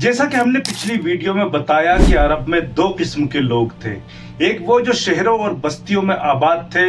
जैसा कि हमने पिछली वीडियो में बताया कि अरब में दो किस्म के लोग थे। एक वो जो शहरों और बस्तियों में आबाद थे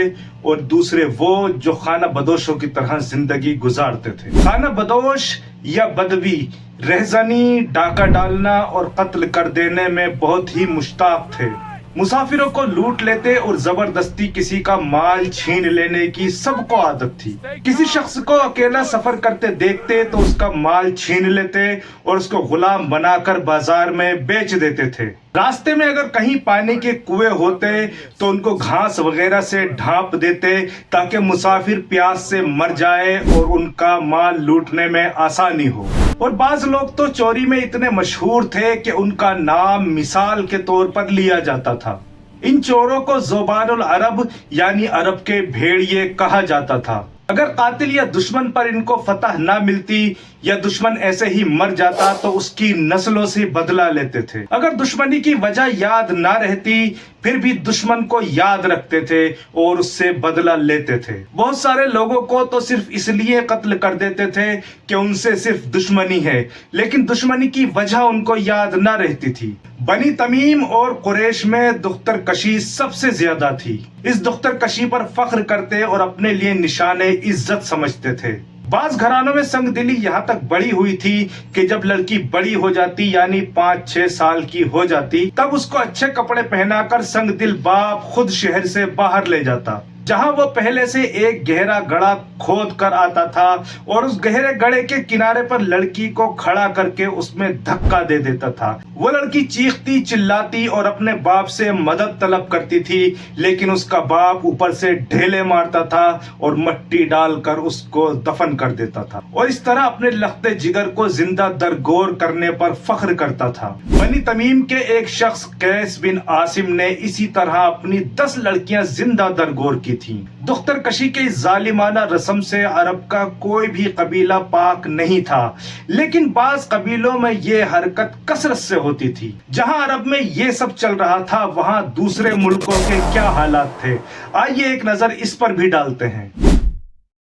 और दूसरे वो जो खाना बदोशों की तरह जिंदगी गुजारते थे। खाना बदोश या बदवी रहजनी, डाका डालना और कत्ल कर देने में बहुत ही मुश्ताक थे। मुसाफिरों को लूट लेते और जबरदस्ती किसी का माल छीन लेने की सबको आदत थी। किसी शख्स को अकेला सफर करते देखते तो उसका माल छीन लेते और उसको गुलाम बनाकर बाजार में बेच देते थे। रास्ते में अगर कहीं पानी के कुएं होते तो उनको घास वगैरह से ढांप देते ताकि मुसाफिर प्यास से मर जाए और उनका माल लूटने में आसानी हो। और बाज लोग तो चोरी में इतने मशहूर थे कि उनका नाम मिसाल के तौर पर लिया जाता था। इन चोरों को ज़ुबानुल अरब यानी अरब के भेड़िए कहा जाता था। अगर कातिल या दुश्मन पर इनको फतह ना मिलती या दुश्मन ऐसे ही मर जाता तो उसकी नस्लों से बदला लेते थे। अगर दुश्मनी की वजह याद ना रहती फिर भी दुश्मन को याद रखते थे और उससे बदला लेते थे। बहुत सारे लोगों को तो सिर्फ इसलिए कत्ल कर देते थे कि उनसे सिर्फ दुश्मनी है, लेकिन दुश्मनी की वजह उनको याद ना रहती थी। बनी तमीम और कुरैश में दुख्तर कशी सबसे ज्यादा थी। इस दुख्तर कशी पर फख्र करते और अपने लिए निशाने इज्जत समझते थे। बाज घरानों में संगदिली यहाँ तक बड़ी हुई थी कि जब लड़की बड़ी हो जाती यानी 5-6 साल की हो जाती तब उसको अच्छे कपड़े पहनाकर संगदिल बाप खुद शहर से बाहर ले जाता, जहां वो पहले से एक गहरा गड़ा खोद कर आता था और उस गहरे गड़े के किनारे पर लड़की को खड़ा करके उसमें धक्का दे देता था। वो लड़की चीखती चिल्लाती और अपने बाप से मदद तलब करती थी, लेकिन उसका बाप ऊपर से ढेले मारता था और मट्टी डालकर उसको दफन कर देता था और इस तरह अपने लख्ते जिगर को जिंदा दरगोर करने पर फख्र करता था। बनी तमीम के एक शख्स कैस बिन आसिम ने इसी तरह अपनी 10 लड़कियां जिंदा दरगोर की थी। दुख्तर कशी के इस जालिमाना रस्म से अरब का कोई भी कबीला पाक नहीं था, लेकिन बाज कबीलों में ये हरकत कसरत से होती थी। जहां अरब में ये सब चल रहा था वहां दूसरे मुल्कों के क्या हालात थे, आइए एक नजर इस पर भी डालते हैं।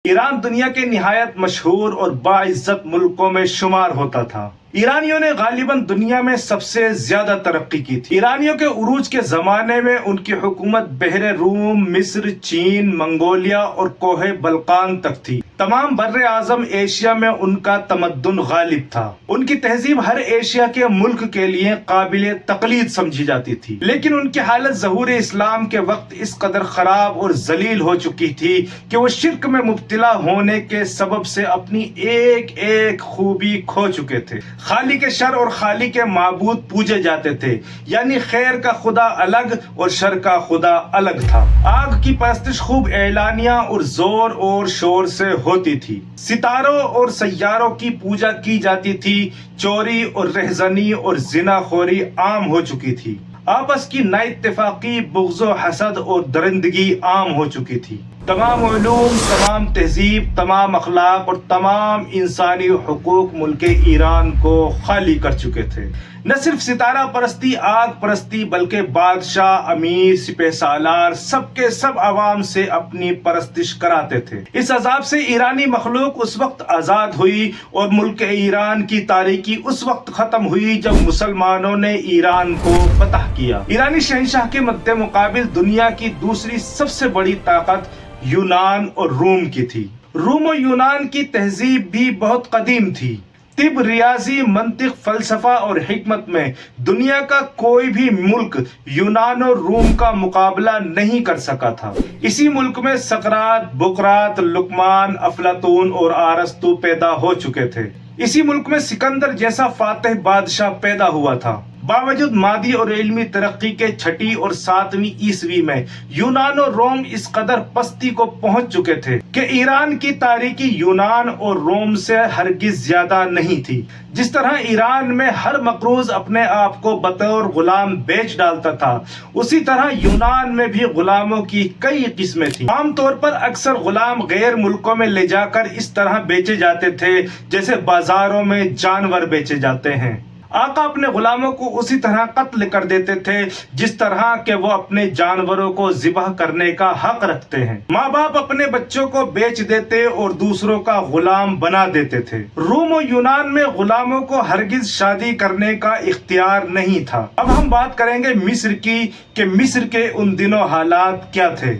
ईरान दुनिया के निहायत मशहूर और बाइज्जत मुल्कों में शुमार होता था। ईरानियों ने गालिबन दुनिया में सबसे ज्यादा तरक्की की थी। ईरानियों के उरूज के जमाने में उनकी हुकूमत बहरे रूम, मिस्र, चीन, मंगोलिया और कोहे बल्कान तक थी। तमाम बर्रे आजम एशिया में उनका तमद्दुन गालिब था। उनकी तहजीब हर एशिया के मुल्क के लिए काबिले तकलीद समझी जाती थी, लेकिन उनकी हालत ज़हूर इस्लाम के वक्त इस कदर खराब और जलील हो चुकी थी कि वो शिर्क में मुब्तला होने के सबब से अपनी एक एक खूबी खो चुके थे। खाली के शर और खाली के माबूद पूजे जाते थे, यानी खैर का खुदा अलग और शर का खुदा अलग था। आग की परस्तिश खूब एलानिया और जोर और शोर से होती थी। सितारों और सैयारों की पूजा की जाती थी। चोरी और रहजनी और जिनाखोरी आम हो चुकी थी। आपस की नाइत्तेफाकी, बुग़्ज़ो हसद और दरिंदगी आम हो चुकी थी। तमाम उलूम, तमाम तहजीब, तमाम अखलाक और तमाम इंसानी हुकूक मुल्क ईरान को खाली कर चुके थे। न सिर्फ सितारा परस्ती, आग परस्ती, बल्कि बादशाह, अमीर, सिपह सालार सबके सब अवाम से अपनी परस्तिश कराते थे। इस अजाब से ईरानी मखलूक उस वक्त आजाद हुई और मुल्क ईरान की तारीकी उस वक्त खत्म हुई जब मुसलमानों ने ईरान को फतह किया। ईरानी शहंशाह के मद्दे मुकाबिल दुनिया की दूसरी सबसे बड़ी ताकत यूनान और रूम की थी। रूम और यूनान की तहजीब भी बहुत कदीम थी। तिब, रियाजी, मंतिक, फलसफा और हिकमत में दुनिया का कोई भी मुल्क यूनान और रूम का मुकाबला नहीं कर सका था। इसी मुल्क में सकरात, बुकरात, लुकमान, अफलातून और अरस्तु पैदा हो चुके थे। इसी मुल्क में सिकंदर जैसा फातिह बादशाह पैदा हुआ था। बावजूद मादी और इल्मी तरक्की के 6वीं और 7वीं ईस्वी में यूनान और रोम इस कदर पस्ती को पहुंच चुके थे कि ईरान की तारीकी यूनान और रोम से हरगिज ज्यादा नहीं थी। जिस तरह ईरान में हर मकरूज अपने आप को बतौर गुलाम बेच डालता था, उसी तरह यूनान में भी गुलामों की कई किस्में थी। आमतौर पर अक्सर गुलाम गैर मुल्कों में ले जाकर इस तरह बेचे जाते थे जैसे बाजारों में जानवर बेचे जाते हैं। आका अपने गुलामों को उसी तरह कत्ल कर देते थे जिस तरह के वो अपने जानवरों को ज़िबह करने का हक रखते हैं। माँ बाप अपने बच्चों को बेच देते और दूसरों का गुलाम बना देते थे। रोम और यूनान में गुलामों को हरगिज शादी करने का इख्तियार नहीं था। अब हम बात करेंगे मिस्र की कि मिस्र के उन दिनों हालात क्या थे।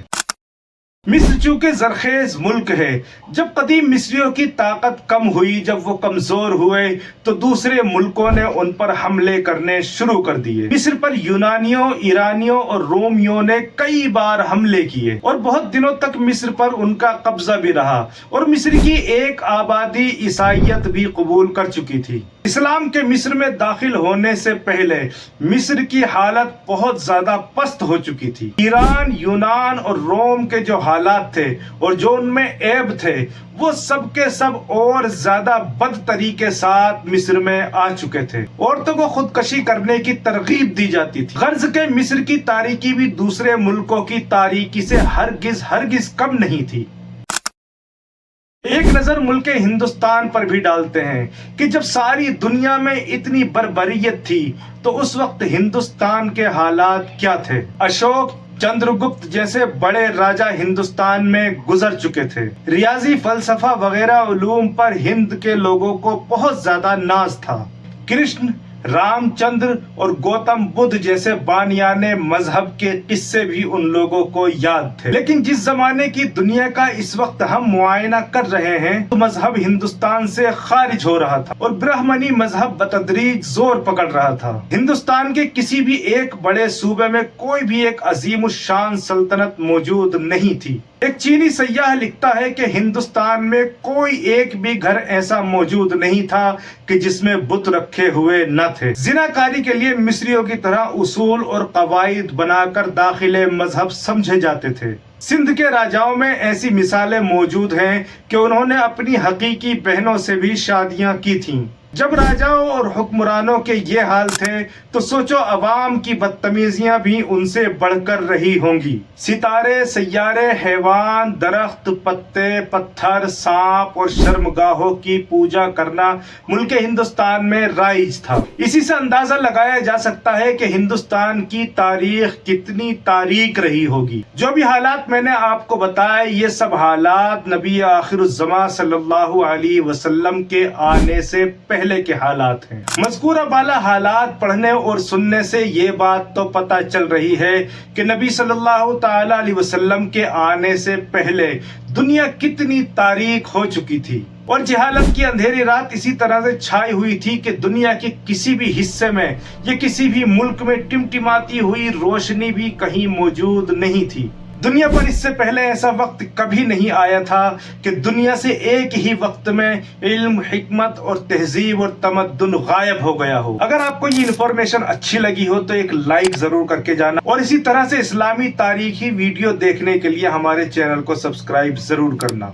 मिस्र चूंकि जरखेज मुल्क है, जब कदीम मिस्रियों की ताकत कम हुई, जब वो कमजोर हुए, तो दूसरे मुल्कों ने उन पर हमले करने शुरू कर दिए। मिस्र पर यूनानियों, ईरानियों और रोमियों ने कई बार हमले किए और बहुत दिनों तक मिस्र पर उनका कब्जा भी रहा और मिस्र की एक आबादी ईसाईयत भी कबूल कर चुकी थी। इस्लाम के मिस्र में दाखिल होने से पहले मिस्र की हालत बहुत ज्यादा पस्त हो चुकी थी। ईरान, यूनान और रोम के जो हालात थे और जो उनमें ऐब थे, वो सब के सब और ज्यादा बदतरी के साथ मिस्र में आ चुके थे। औरतों को खुदकशी करने की तरगीब दी जाती थी। गर्ज के मिस्र की तारीकी भी दूसरे मुल्कों की तारीकी से हरगिज कम नहीं थी। एक नजर मुल्क हिंदुस्तान पर भी डालते हैं कि जब सारी दुनिया में इतनी बर्बरियत थी तो उस वक्त हिंदुस्तान के हालात क्या थे। अशोक, चंद्रगुप्त जैसे बड़े राजा हिंदुस्तान में गुजर चुके थे। रियाजी, फलसफा वगैरह उलूम पर हिंद के लोगों को बहुत ज्यादा नाज था। कृष्ण, रामचंद्र और गौतम बुद्ध जैसे बानियाने मजहब के किस्से भी उन लोगों को याद थे। लेकिन जिस जमाने की दुनिया का इस वक्त हम मुआयना कर रहे हैं तो मजहब हिंदुस्तान से खारिज हो रहा था और ब्राह्मणी मजहब बतदरीज जोर पकड़ रहा था। हिंदुस्तान के किसी भी एक बड़े सूबे में कोई भी एक अजीम शान सल्तनत मौजूद नहीं थी। एक चीनी सयाह लिखता है कि हिंदुस्तान में कोई एक भी घर ऐसा मौजूद नहीं था कि जिसमें बुत रखे हुए न थे। जिनाकारी के लिए मिस्रियों की तरह उसूल और कवायद बनाकर दाखिले मजहब समझे जाते थे। सिंध के राजाओं में ऐसी मिसालें मौजूद हैं कि उन्होंने अपनी हकीकी बहनों से भी शादियां की थीं। जब राजाओं और हुक्मरानों के ये हाल थे तो सोचो अवाम की बदतमीजियां भी उनसे बढ़कर रही होंगी। सितारे, सैयारे, हैवान, दरख्त, पत्ते, पत्थर, सांप और शर्मगाहों की पूजा करना मुल्क हिंदुस्तान में राइज था। इसी से अंदाजा लगाया जा सकता है कि हिंदुस्तान की तारीख कितनी तारीक रही होगी। जो भी हालात मैंने आपको बताए, ये सब हालात नबी आखिरुज़्ज़मा सल्लल्लाहु अलैहि वसल्लम के आने से पहले के हालात हैं। मज़कूरा बाला हालात पढ़ने और सुनने से ये बात तो पता चल रही है कि नबी सल्लल्लाहु ताला अलैहि वसल्लम के आने से पहले दुनिया कितनी तारीक हो चुकी थी और जहालत की अंधेरी रात इसी तरह से छाई हुई थी कि दुनिया के किसी भी हिस्से में या किसी भी मुल्क में टिमटिमाती हुई रोशनी भी कहीं मौजूद नहीं थी। दुनिया पर इससे पहले ऐसा वक्त कभी नहीं आया था कि दुनिया से एक ही वक्त में इल्म, हिकमत और तहजीब और तमद्दुन गायब हो गया हो। अगर आपको ये इन्फॉर्मेशन अच्छी लगी हो तो एक लाइक जरूर करके जाना और इसी तरह से इस्लामी तारीखी वीडियो देखने के लिए हमारे चैनल को सब्सक्राइब जरूर करना।